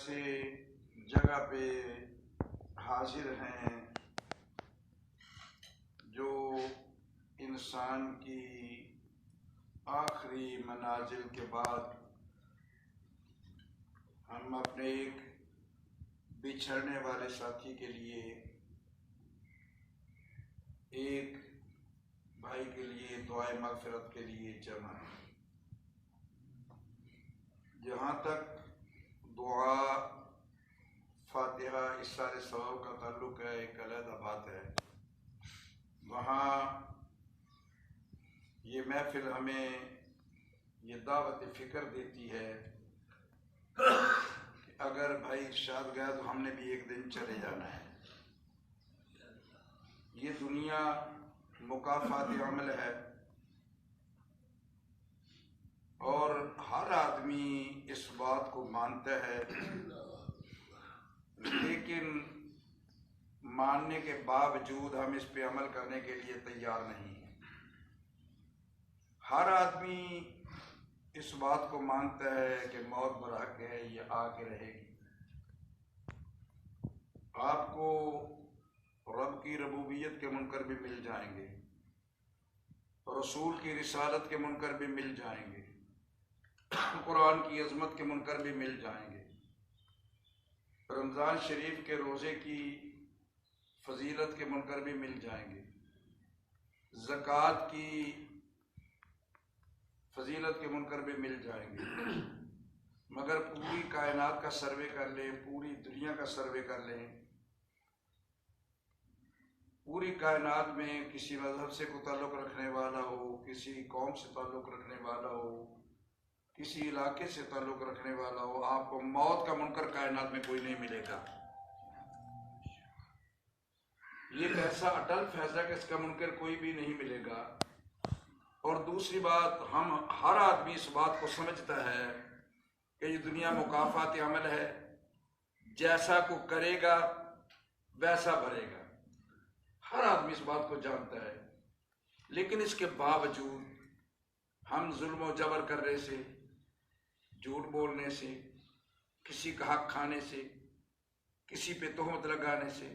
ایسے جگہ پہ حاضر ہیں جو انسان کی آخری منازل کے بعد ہم اپنے ایک بچھڑنے والے ساتھی کے لیے، ایک بھائی کے لیے دعائے مغفرت کے لیے جمع ہیں۔ جہاں تک دعا فاتحہ اِسار ثواب کا تعلق ہے، ایک علیحدہ بات ہے۔ وہاں یہ محفل ہمیں یہ دعوت فکر دیتی ہے کہ اگر بھائی ارشاد گیا تو ہم نے بھی ایک دن چلے جانا ہے۔ یہ دنیا مکافات عمل ہے اور ہر آدمی اس بات کو مانتا ہے، لیکن ماننے کے باوجود ہم اس پہ عمل کرنے کے لیے تیار نہیں ہیں۔ ہر آدمی اس بات کو مانتا ہے کہ موت برحق ہے، یہ آ کے رہے گی۔ آپ کو رب کی ربوبیت کے منکر بھی مل جائیں گے، رسول کی رسالت کے منکر بھی مل جائیں گے، قرآن کی عظمت کے منکر بھی مل جائیں گے، رمضان شریف کے روزے کی فضیلت کے منکر بھی مل جائیں گے، زکوٰۃ کی فضیلت کے منکر بھی مل جائیں گے۔ مگر پوری کائنات کا سروے کر لیں، پوری دنیا کا سروے کر لیں، پوری کائنات میں کسی مذہب سے کوئی تعلق رکھنے والا ہو، کسی قوم سے تعلق رکھنے والا ہو، کسی علاقے سے تعلق رکھنے والا ہو، آپ کو موت کا منکر کائنات میں کوئی نہیں ملے گا۔ یہ ایک ایسا اٹل فیصلہ کہ اس کا منکر کوئی بھی نہیں ملے گا۔ اور دوسری بات، ہم ہر آدمی اس بات کو سمجھتا ہے کہ یہ دنیا مکافات عمل ہے، جیسا کو کرے گا ویسا بھرے گا۔ ہر آدمی اس بات کو جانتا ہے، لیکن اس کے باوجود ہم ظلم و جبر کرنے سے، جھوٹ بولنے سے، کسی کا حق کھانے سے، کسی پہ تہمت لگانے سے،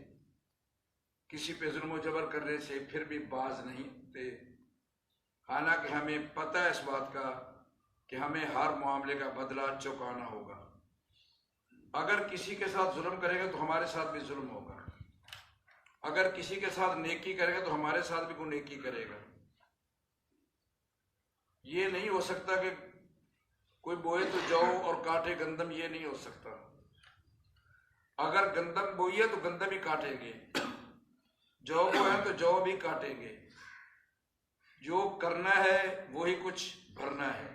کسی پہ ظلم و جبر کرنے سے پھر بھی باز نہیں ہوتے، حالانکہ ہمیں پتہ ہے اس بات کا کہ ہمیں ہر معاملے کا بدلہ چکانا ہوگا۔ اگر کسی کے ساتھ ظلم کرے گا تو ہمارے ساتھ بھی ظلم ہوگا، اگر کسی کے ساتھ نیکی کرے گا تو ہمارے ساتھ بھی کوئی نیکی کرے گا۔ یہ نہیں ہو سکتا کہ کوئی بوئے تو جو اور کاٹے گندم، یہ نہیں ہو سکتا۔ اگر گندم بوئی ہے تو گندم ہی کاٹیں گے، جو بوئے تو جو بھی کاٹیں گے۔ جو کرنا ہے وہی کچھ بھرنا ہے۔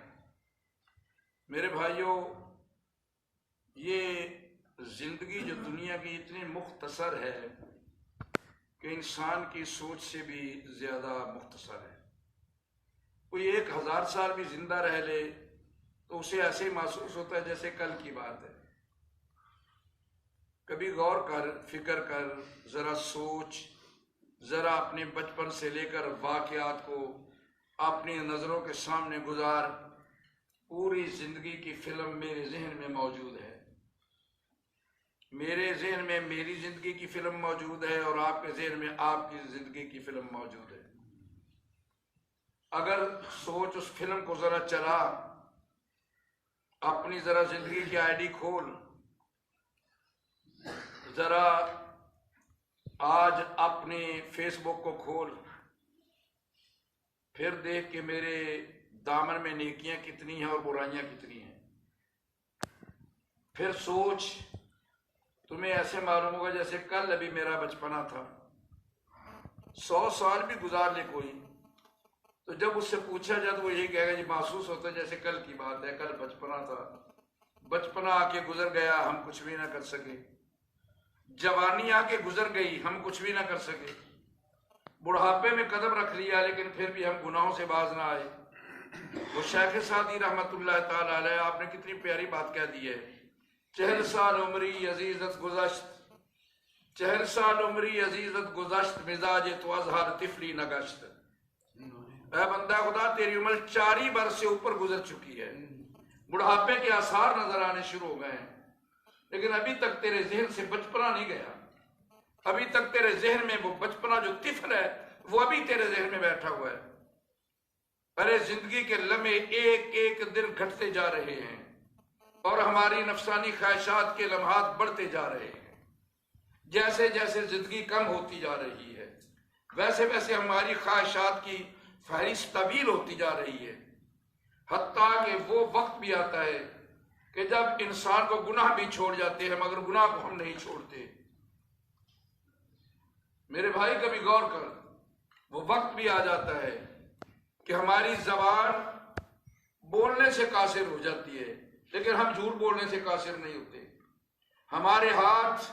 میرے بھائیوں، یہ زندگی جو دنیا کی اتنی مختصر ہے کہ انسان کی سوچ سے بھی زیادہ مختصر ہے۔ کوئی 1000 سال بھی زندہ رہ لے تو اسے ایسے ہی محسوس ہوتا ہے جیسے کل کی بات ہے۔ کبھی غور کر، فکر کر، ذرا سوچ، ذرا اپنے بچپن سے لے کر واقعات کو اپنی نظروں کے سامنے گزار۔ پوری زندگی کی فلم میرے ذہن میں موجود ہے، میرے ذہن میں میری زندگی کی فلم موجود ہے، اور آپ کے ذہن میں آپ کی زندگی کی فلم موجود ہے۔ اگر سوچ اس فلم کو ذرا چلا، اپنی ذرا زندگی کی آئی ڈی کھول، ذرا آج اپنے فیس بک کو کھول، پھر دیکھ کہ میرے دامن میں نیکیاں کتنی ہیں اور برائیاں کتنی ہیں۔ پھر سوچ، تمہیں ایسے معلوم ہوگا جیسے کل ابھی میرا بچپنا تھا۔ 100 سال بھی گزار لے کوئی تو جب اس سے پوچھا جائے تو وہ یہی کہے گا جی محسوس ہوتا ہے جیسے کل کی بات ہے، کل بچپنا تھا، بچپنا آ کے گزر گیا، ہم کچھ بھی نہ کر سکے۔ جوانی آ کے گزر گئی، ہم کچھ بھی نہ کر سکے۔ بڑھاپے میں قدم رکھ لیا لیکن پھر بھی ہم گناہوں سے باز نہ آئے۔ وہ شیخ سعدی رحمت اللہ تعالی علیہ، آپ نے کتنی پیاری بات کہہ دی ہے، 40 سال عمری عزیزت گزشت، 40 سال عمری عزیزت گزشت، مزاج تو اظہار طفلی نگشت۔ اے بندہ خدا، تیری عمر 40 برس سے اوپر گزر چکی ہے، بڑھاپے کے آثار نظر آنے شروع ہو گئے ہیں۔ لیکن ابھی تک تیرے ذہن سے بچپنا نہیں گیا، ابھی تک تیرے ذہن میں وہ بچپنا جو طفل ہے وہ ابھی تیرے ذہن میں بیٹھا ہوا ہے۔ ارے زندگی کے لمحے ایک ایک دن گھٹتے جا رہے ہیں اور ہماری نفسانی خواہشات کے لمحات بڑھتے جا رہے ہیں۔ جیسے جیسے زندگی کم ہوتی جا رہی ہے ویسے ویسے ہماری خواہشات کی فہرست طویل ہوتی جا رہی ہے، حتیٰ کہ وہ وقت بھی آتا ہے کہ جب انسان کو گناہ بھی چھوڑ جاتے ہیں مگر گناہ کو ہم نہیں چھوڑتے۔ میرے بھائی کبھی غور کر، وہ وقت بھی آ جاتا ہے کہ ہماری زبان بولنے سے قاصر ہو جاتی ہے لیکن ہم جھوٹ بولنے سے قاصر نہیں ہوتے، ہمارے ہاتھ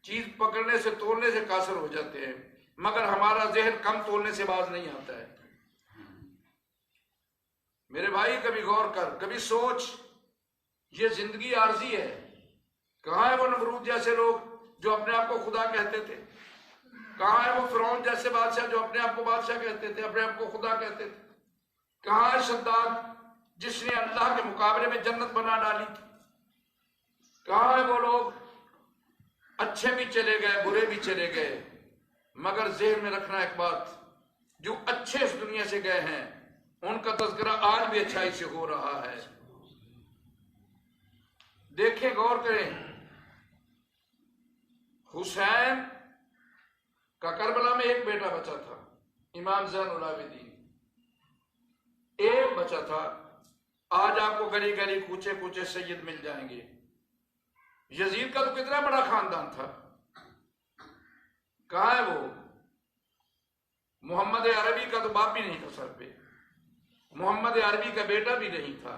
چیز پکڑنے سے تولنے سے قاصر ہو جاتے ہیں مگر ہمارا ذہن کم تولنے سے باز نہیں آتا ہے۔ میرے بھائی کبھی غور کر، کبھی سوچ، یہ زندگی عارضی ہے۔ کہاں ہے وہ نمرود جیسے لوگ جو اپنے آپ کو خدا کہتے تھے؟ کہاں ہے وہ فرعون جیسے بادشاہ جو اپنے آپ کو بادشاہ کہتے تھے، اپنے آپ کو خدا کہتے تھے؟ کہاں ہے شداد جس نے اللہ کے مقابلے میں جنت بنا ڈالی تھی؟ کہاں ہے وہ لوگ اچھے بھی چلے گئے برے بھی چلے گئے مگر ذہن میں رکھنا ایک بات، جو اچھے اس دنیا سے گئے ہیں ان کا تذکرہ آج بھی اچھائی سے ہو رہا ہے۔ دیکھیں، غور کریں، حسین کا کربلا میں ایک بیٹا بچا تھا، امام زین العابدین، ایک بچا تھا۔ آج آپ کو گلی گلی کوچے کوچے سید مل جائیں گے۔ یزید کا تو کتنا بڑا خاندان تھا، کہاں ہے وہ؟ محمد عربی کا تو باپ بھی نہیں تھا سر پہ، محمد عربی کا بیٹا بھی نہیں تھا،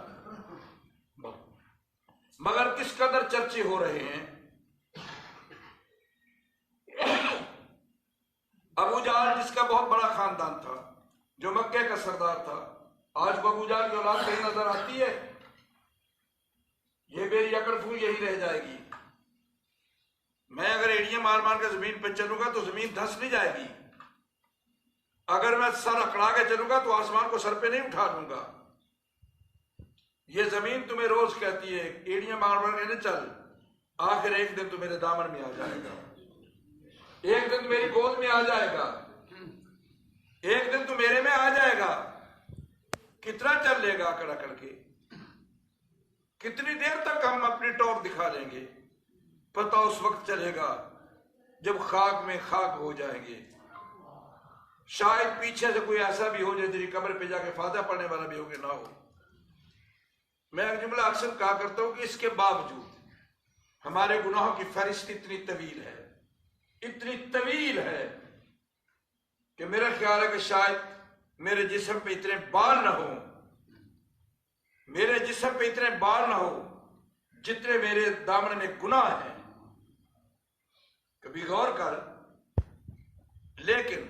مگر کس قدر چرچے ہو رہے ہیں۔ ابو جہل جس کا بہت بڑا خاندان تھا، جو مکے کا سردار تھا، آج کو ابو جہل کی اولاد کہیں نظر آتی ہے؟ یہ میری اکڑ پھول یہی رہ جائے گی۔ میں اگر ایڑیاں مار مار کے زمین پہ چلوں گا تو زمین دھنس نہیں جائے گی، اگر میں سر اکڑا کے چلوں گا تو آسمان کو سر پہ نہیں اٹھا دوں گا۔ یہ زمین تمہیں روز کہتی ہے ایڑیاں مار مار کے نہ چل، آخر ایک دن تو میرے دامن میں آ جائے گا، ایک دن تو میری گود میں آ جائے گا، ایک دن تو میرے میں آ جائے گا۔ کتنا چل لے گا اکڑ اکڑ کے؟ کتنی دیر تک ہم اپنی ٹور دکھا لیں گے؟ پتہ اس وقت چلے گا جب خاک میں خاک ہو جائیں گے۔ شاید پیچھے سے کوئی ایسا بھی ہو جو تیری قبر پہ جا کے فاتحہ پڑھنے والا بھی ہو کہ نہ ہو۔ میں ایک جملہ اکثر کہا کرتا ہوں کہ اس کے باوجود ہمارے گناہوں کی فہرست اتنی طویل ہے، اتنی طویل ہے کہ میرا خیال ہے کہ شاید میرے جسم پہ اتنے بال نہ ہوں، میرے جسم پہ اتنے بال نہ ہو جتنے میرے دامن میں گناہ ہیں۔ کبھی غور کر، لیکن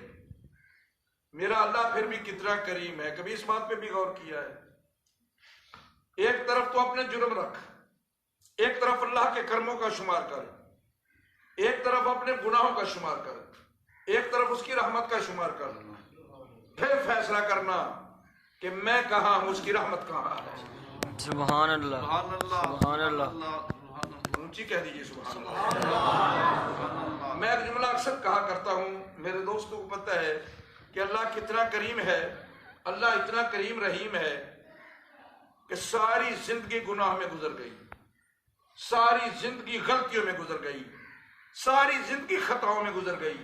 میرا اللہ پھر بھی کتنا کریم ہے، کبھی اس بات پہ بھی غور کیا ہے؟ ایک طرف تو اپنے جرم رکھ، ایک طرف اللہ کے کرموں کا شمار کر، ایک طرف اپنے گناہوں کا شمار کر، ایک طرف اس کی رحمت کا شمار کر، پھر فیصلہ کرنا کہ میں کہاں ہوں، اس کی رحمت کہاں ہے۔ سبحان اللہ، سبحان اللہ، اونچی کہہ دیجیے سبحان اللہ۔ میں ایک جملہ اکثر کہا کرتا ہوں، میرے دوستوں کو پتہ ہے کہ اللہ کتنا کریم ہے، اللہ اتنا کریم رحیم ہے کہ ساری زندگی گناہ میں گزر گئی، ساری زندگی غلطیوں میں گزر گئی، ساری زندگی خطاؤں میں گزر گئی،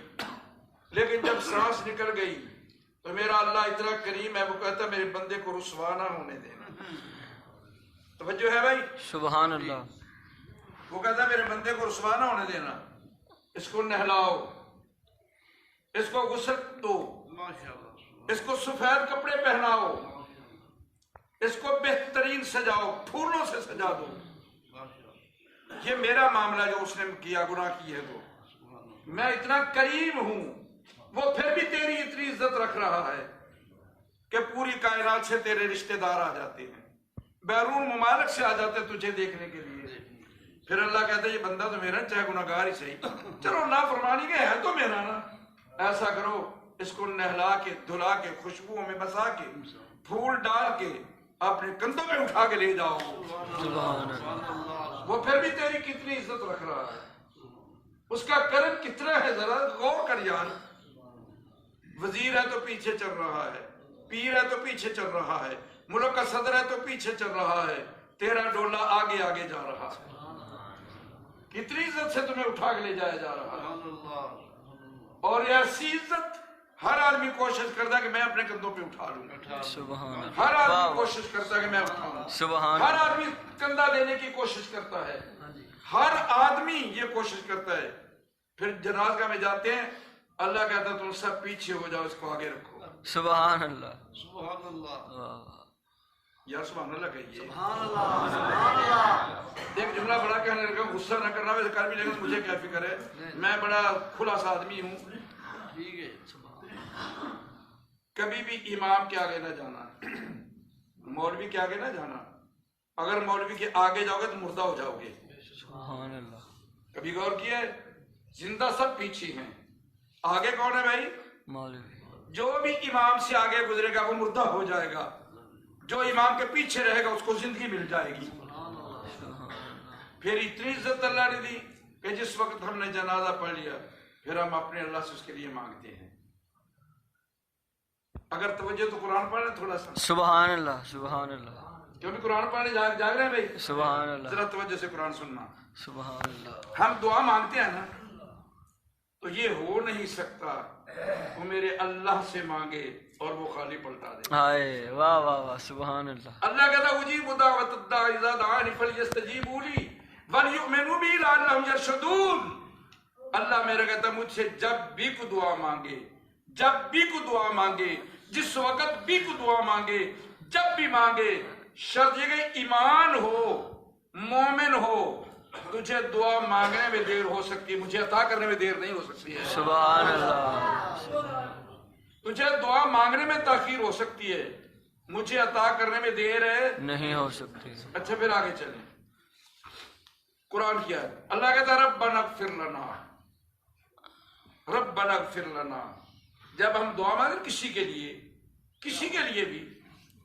لیکن جب سانس نکل گئی تو میرا اللہ اتنا کریم ہے، وہ کہتا ہے میرے بندے کو رسوا نہ ہونے دینا۔ توجہ ہے بھائی؟ سبحان اللہ، وہ کہتا ہے میرے بندے کو رسوا نہ ہونے دینا، اس کو نہلاؤ، اس کو غسل دو، اس کو سفید کپڑے پہناؤ، اس کو بہترین سجاؤ، پھولوں سے سجا دو۔ یہ میرا معاملہ جو اس نے کیا، گناہ کی ہے وہ، میں اتنا کریم ہوں، وہ پھر بھی تیری اتنی عزت رکھ رہا ہے کہ پوری کائنات سے تیرے رشتہ دار آ جاتے ہیں، بیرون ممالک سے آ جاتے ہیں تجھے دیکھنے کے لیے۔ پھر اللہ کہتا ہے یہ بندہ تو میرا، چاہے گناہگار ہی صحیح، چلو نافرمانی کے ہے تو میرا نا، ایسا کرو اس کو نہلا کے دھلا کے خوشبوؤں میں بسا کے پھول ڈال کے اپنے کندھوں میں اٹھا کے لے جاؤ۔ سبحان اللہ۔ وہ پھر بھی تیری کتنی عزت رکھ رہا ہے، اس کا کرم کتنا ہے، ذرا غور کر یار. وزیر ہے تو پیچھے چل رہا ہے، پیر ہے تو پیچھے چل رہا ہے، ملک کا صدر ہے تو پیچھے چل رہا ہے، تیرا ڈولا آگے آگے جا رہا ہے. کتنی عزت سے تمہیں اٹھا کے لے جایا جا رہا ہے. اور ایسی عزت ہر آدمی کوشش کرتا ہے کہ میں اپنے کندھوں پہ اٹھا لوں. سبحان اللہ. ہر آدمی کوشش کرتا ہے کہ میں اٹھاؤں. سبحان ہر اللہ. آدمی کندھا دینے کی کوشش کرتا ہے، ہر آدمی یہ کوشش کرتا ہے. پھر جنازگاہ میں جاتے ہیں، اللہ کہتا ہے تم سب پیچھے ہو جاؤ، اس کو آگے رکھو. سبحان اللہ. سبحان اللہ. یا سبحان اللہ کہیے. سبحان اللہ. سبحان اللہ. ایک جملہ بڑا کہنے لگا، غصہ نہ کرنا، ویسے کر بھی لے گا، مجھے کیا فکر ہے، میں بڑا کھلا سا آدمی ہوں. ٹھیک ہے. کبھی بھی امام کے آگے نہ جانا، مولوی کے آگے نہ جانا. اگر مولوی کے آگے جاؤ گے تو مردہ ہو جاؤ گے. سبحان اللہ. کبھی غور کیا ہے؟ زندہ سب پیچھے ہیں، آگے کون ہے بھائی؟ مولوی. جو بھی امام سے آگے گزرے گا وہ مردہ ہو جائے گا، جو امام کے پیچھے رہے گا اس کو زندگی مل جائے گی. پھر اتنی عزت اللہ نے دی کہ جس وقت ہم نے جنازہ پڑھ لیا پھر ہم اپنے اللہ سے اس کے لیے مانگتے ہیں. اگر توجہ تو قرآن پڑھ لیں تھوڑا سا. سبحان اللہ. سبحان اللہ. کیونکہ قرآن پڑھنے جاگ رہے ہیں بھائی، سبحان اللہ. ذرا توجہ سے قرآن سننا. سبحان اللہ. ہم دعا مانگتے ہیں نا تو یہ ہو نہیں سکتا وہ میرے اللہ سے مانگے اور وہ خالی پلٹا دے. ہائے واہ واہ واہ. سبحان اللہ. اللہ کہتا ہے اجیب دعوت الداع اذا دعانی فلیستجیبوا لی ولیؤمنوا بی لعلہم یرشدون. اللہ میرا کہتا ہے مجھ سے جب بھی کو دعا مانگے، جب بھی کو دعا مانگے، جس وقت بھی کو دعا مانگے، جب بھی مانگے، شرط یہ کہ ایمان ہو، مومن ہو. تجھے دعا مانگنے میں دیر ہو سکتی ہے، مجھے عطا کرنے میں دیر نہیں ہو سکتی ہے. سبحان اللہ. تجھے دعا مانگنے میں تاخیر ہو سکتی ہے، مجھے عطا کرنے میں دیر ہے نہیں ہو سکتی. اچھا پھر آگے چلیں. قرآن کیا ہے؟ اللہ کہتا ہے ربنا اغفر لنا، ربنا اغفر لنا. جب ہم دعا مانگیں کسی کے لیے بھی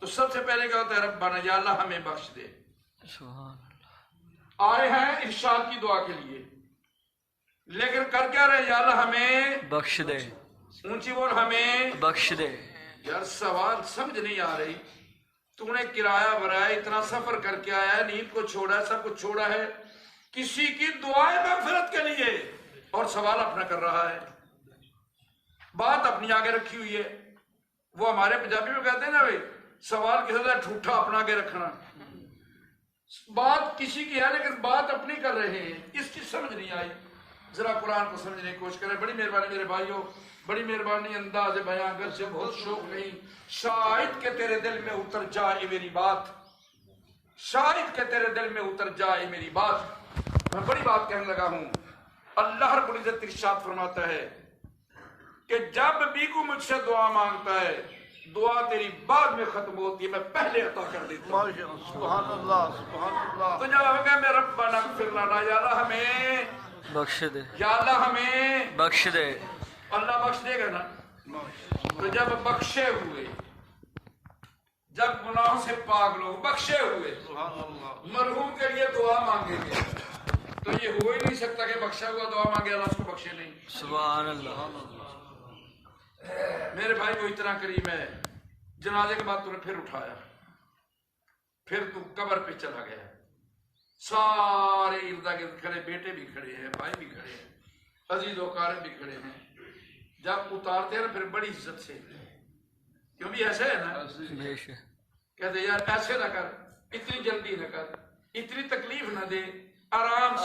تو سب سے پہلے کیا ہوتا ہے؟ ربنا، یا اللہ ہمیں بخش دے. سبحان اللہ. آئے ہیں ارشاد کی دعا کے لیے، لیکن کر کیا رہے؟ یا اللہ ہمیں بخش دے. اونچی بول، ہمیں بخش دے. یار سوال سمجھ نہیں آ رہی. تو نے کرایہ بھرا ہے، اتنا سفر کر کے آیا ہے، نیند کو چھوڑا ہے، سب کچھ چھوڑا ہے، کسی کی دعائیں مغفرت کے لیے، اور سوال اپنا کر رہا ہے، بات اپنی آگے رکھی ہوئی ہے. وہ ہمارے پنجابی میں کہتے ہیں نا بھائی، سوال کسی کا ٹھوٹا اپنا آگے رکھنا. بات کسی کی ہے لیکن بات اپنی کر رہے ہیں، اس کی سمجھ نہیں آئی. ذرا قرآن کو سمجھنے کی کوشش کریں. بڑی مہربانی میرے بھائیوں، بڑی مہربانی. انداز بیان کر سے بہت شوق نہیں، شاید کہ تیرے دل میں اتر جائے میری بات، شاید کہ تیرے دل میں اتر جائے میری بات. میں بڑی بات کہنے لگا ہوں. اللہ رب العزت ارشاد فرماتا ہے کہ جب بھی کوئی مجھ سے دعا مانگتا ہے، دعا تیری بعد میں ختم ہوتی ہے، میں پہلے عطا کر دیتا ہوں. سبحان اللہ. سبحان اللہ. تو جب ہم کہیں میں ربنا اغفر لنا، یا اللہ ہمیں، بخش دے. یا اللہ ہمیں بخش دے. اللہ بخش دے گا نا. تو جب بخشے ہوئے، جب گناہوں سے پاک لوگ بخشے ہوئے سبحان اللہ. مرحوم کے لیے دعا مانگیں گے تو یہ ہو ہی نہیں سکتا کہ بخشا ہوا دعا مانگے اللہ اس کو بخشے نہیں. سبحان اللہ. میرے بھائی وہ اتنا کریم ہے، جنازے کے بعد تو نے پھر اٹھایا، پھر تو قبر پہ چلا گیا. سارے ارد گرد کھڑے، بیٹے بھی کھڑے ہیں، بھائی بھی کھڑے ہیں، عزیز و اقارب بھی کھڑے ہیں. جب اتارتے ہیں نا پھر بڑی عزت سے، کیوں بھی ایسے ہے نا، بے شک. کہتے یار ایسے نہ کر، اتنی جلدی نہ کر، اتنی تکلیف نہ دے، آرام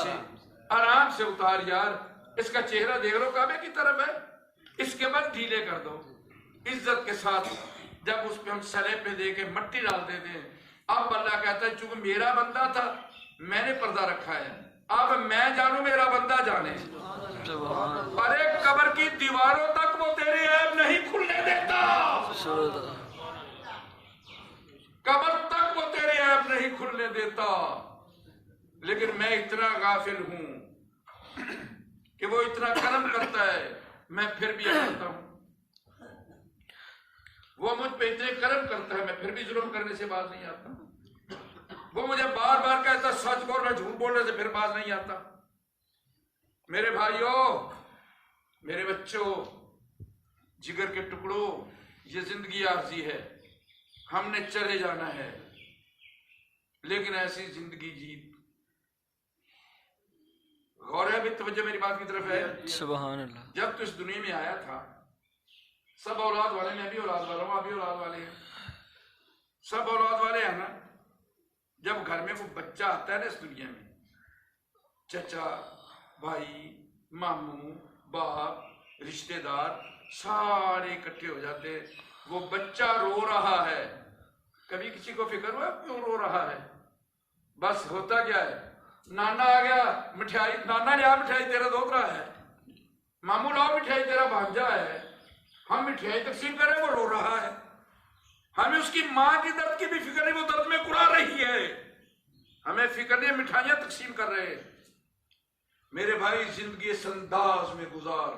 سے اتار یار. اس کا چہرہ دیکھ لو کعبے کی طرف ہے، اس کے بعد ڈھیلے کر دو. عزت کے ساتھ جب اس پہ ہم سلے پہ دے کے مٹی ڈالتے تھے، اب اللہ کہتا ہے چونکہ میرا بندہ تھا میں نے پردہ رکھا ہے، اب میں جانوں میرا بندہ جانے. سبحان اللہ. ارے قبر کی دیواروں تک وہ تیری عیب نہیں کھلنے دیتا، قبر تک وہ تیری عیب نہیں کھلنے دیتا. لیکن میں اتنا غافل ہوں کہ وہ اتنا کرم کرتا ہے، میں پھر بھی کرتا ہوں. وہ مجھ پہ اتنے کرم کرتا ہے، میں پھر بھی ظلم کرنے سے باز نہیں آتا. وہ مجھے بار بار کہتا سچ بولنا جھوٹ بولنے سے پھر باز نہیں آتا۔ میرے بھائیوں، میرے بچوں، جگر کے ٹکڑوں، یہ زندگی عارضی ہے، ہم نے چلے جانا ہے، لیکن ایسی زندگی جیت۔ غور ہے بھی، توجہ میری بات کی طرف ہے۔ سبحان اللہ۔ جب تو اس دنیا میں آیا تھا، سب اولاد والے، میں بھی اولاد والا ہوں، آپ بھی اولاد والے ہیں، سب اولاد والے ہیں نا۔ جب گھر میں وہ بچہ آتا ہے نا اس دنیا میں، چچا، بھائی، ماموں، باپ، رشتہ دار سارے اکٹھے ہو جاتے ہیں۔ وہ بچہ رو رہا ہے، کبھی کسی کو فکر ہوا کیوں رو رہا ہے؟ بس ہوتا کیا ہے، نانا آ گیا، مٹھائی، نانا لیا مٹھائی، تیرا دوترا ہے، ماموں لاؤ مٹھائی، تیرا بھانجا ہے، ہم مٹھائی تقسیم کریں، وہ رو رہا ہے۔ ہمیں اس کی ماں کی درد کی بھی فکر نہیں، وہ درد میں کڑا رہی ہے، ہمیں فکر نہیں، مٹھائیاں تقسیم کر رہے ہیں۔ میرے بھائی، زندگی اس انداز میں گزار،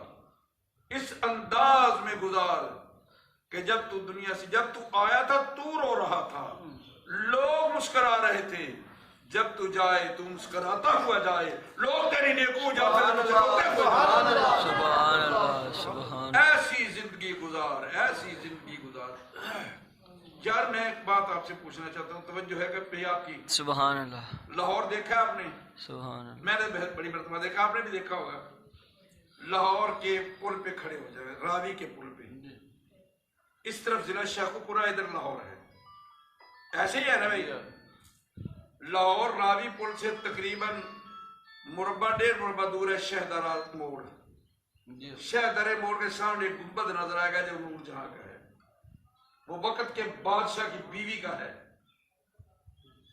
اس انداز میں گزار کہ جب تو دنیا سے، جب تو آیا تھا تو رو رہا تھا، لوگ مسکرا رہے تھے، جب تو جائے تو مسکراتا ہوا جائے، لوگ تیری نیکو جا کر روتے ہوئے جائیں۔ سبحان اللہ، سبحان اللہ۔ ایسی زندگی گزار، ایسی زندگی گزار۔ یار میں ایک بات آپ سے پوچھنا چاہتا ہوں، توجہ ہے کہ پہ آپ کی؟ سبحان اللہ، لاہور دیکھا ہے آپ نے؟ سبحان اللہ۔ میں نے بہت بڑی مرتبہ دیکھا، آپ نے بھی دیکھا ہوگا۔ لاہور کے پل پہ کھڑے ہو جائے، راوی کے پل پہ، اس طرف ضلع شیخو پورہ، ادھر لاہور ہے، ایسے ہی ہے نا بھائی؟ لاہور راوی پل سے تقریباً مربع 1.5 مربع دور ہے شہدارا موڑ۔ شہدارے موڑ کے سامنے ایک گنبد نظر آئے گا جو نور جہاں کا ہے، وہ وقت کے بادشاہ کی بیوی کا ہے،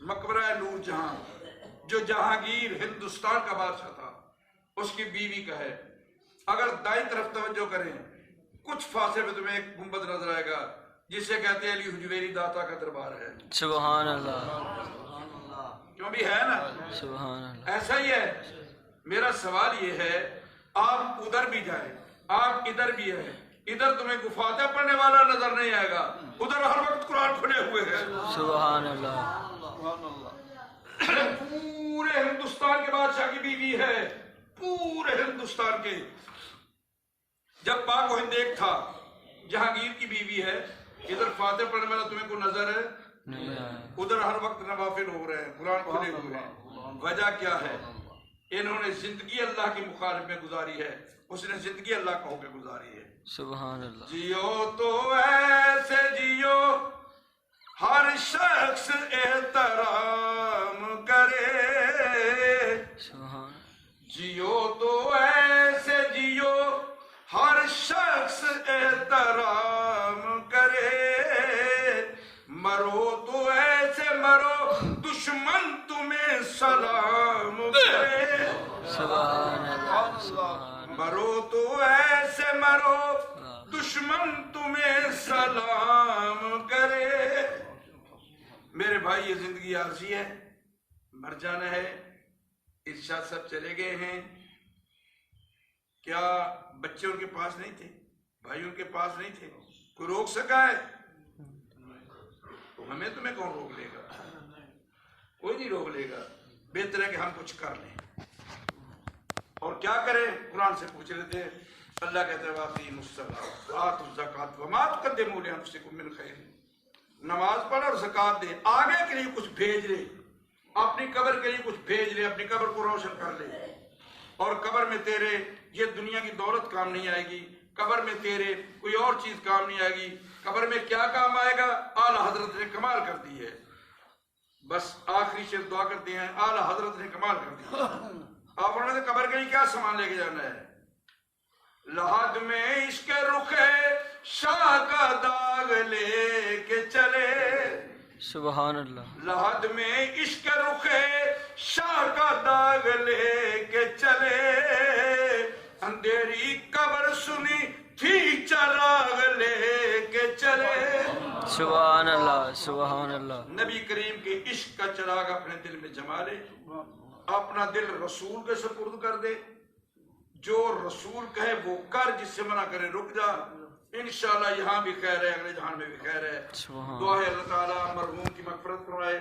مقبرہ نور جہاں، جو جہانگیر ہندوستان کا بادشاہ تھا، اس کی بیوی کا ہے۔ اگر دائیں طرف توجہ کریں، کچھ فاصلے میں تمہیں ایک گنبد نظر آئے گا جسے کہتے ہیں علی حجویری داتا کا دربار ہے۔ سبحان اللہ، کیوں بھی ہے نا؟ سبحان اللہ۔ ایسا ہی ہے۔ میرا سوال یہ ہے، آپ ادھر بھی جائیں، آپ ادھر بھی ہیں، ادھر تمہیں گفاتیں پڑھنے والا نظر نہیں آئے گا، ادھر ہر وقت قرآن کھلے ہوئے ہیں۔ سبحان اللہ، پورے ہندوستان کے بادشاہ کی بیوی ہے، پورے ہندوستان کے۔ جب پاک و ہند ایک تھا، جہانگیر کی بیوی ہے، ادھر فاتح پڑھنے والا تمہیں کو نظر ہے؟ ادھر ہر وقت نوافل ہو رہے ہیں، قرآن کھلے ہوئے ہیں۔ وجہ کیا ہے؟ انہوں نے زندگی اللہ کی مخالف میں گزاری ہے، اس نے زندگی اللہ کا ہو کے گزاری ہے۔ سبحان اللہ۔ جیو تو ایسے جیو ہر شخص احترام کرے، سبحان، جیو تو ایسے جیو ہر شخص احترام کرے، مرو تو ایسے مرو دشمن تمہیں سلام کرے، سبحان اللہ، سبحان مرو تو ایسے مرو دشمن تمہیں سلام کرے۔ میرے بھائی، یہ زندگی عارضی ہے، مر جانا ہے۔ ارشاد صاحب چلے گئے ہیں، کیا بچے ان کے پاس نہیں تھے؟ بھائی ان کے پاس نہیں تھے؟ کوئی روک سکا ہے؟ تو ہمیں تمہیں کون روک لے گا؟ کوئی نہیں روک لے گا۔ بہتر ہے کہ ہم کچھ کر لیں، اور کیا کریں؟ قرآن سے پوچھ رہے تھے، اللہ کہتے ہیں وَأَقِیمُوا الصَّلَاةَ وَآتُوا الزَّکَاةَ وَمَا تُقَدِّمُوا لِأَنفُسِکُم مِّن خَیْرٍ۔ نماز پڑھ اور زکوٰۃ دے، آگے کے لیے کچھ بھیج لے، اپنی قبر کے لیے کچھ بھیج لے، اپنی قبر کو روشن کر لے۔ اور قبر میں تیرے یہ دنیا کی دولت کام نہیں آئے گی، قبر میں تیرے کوئی اور چیز کام نہیں آئے گی۔ قبر میں کیا کام آئے گا؟ اعلیٰ حضرت نے کمال کر دی ہے۔ بس آخری شعر دعا کرتے ہیں، اعلیٰ حضرت نے کمال کر دی ہے۔ آپ انہوں نے قبر کے لیے کیا سامان لے کے جانا ہے؟ لحد میں عشق رخ شاہ کا داغ لے کے چلے، سبحان اللہ، لحد میں عشق رخ شاہ کا داغ لے کے چلے، اندھیری قبر سنی تھی چراغ لے کے چلے۔ سبحان اللہ، سبحان اللہ۔ نبی کریم کے عشق کا چراغ اپنے دل میں جما لے، اپنا دل رسول کے سپرد کر دے، جو رسول کہے وہ کر، جس سے منع کرے رک جا۔ انشاءاللہ یہاں بھی خیر ہے، اگلے جہان میں بھی خیر ہے۔ سبحان دعا ہے اللہ تعالیٰ مرحوم کی مغفرت فرمائے۔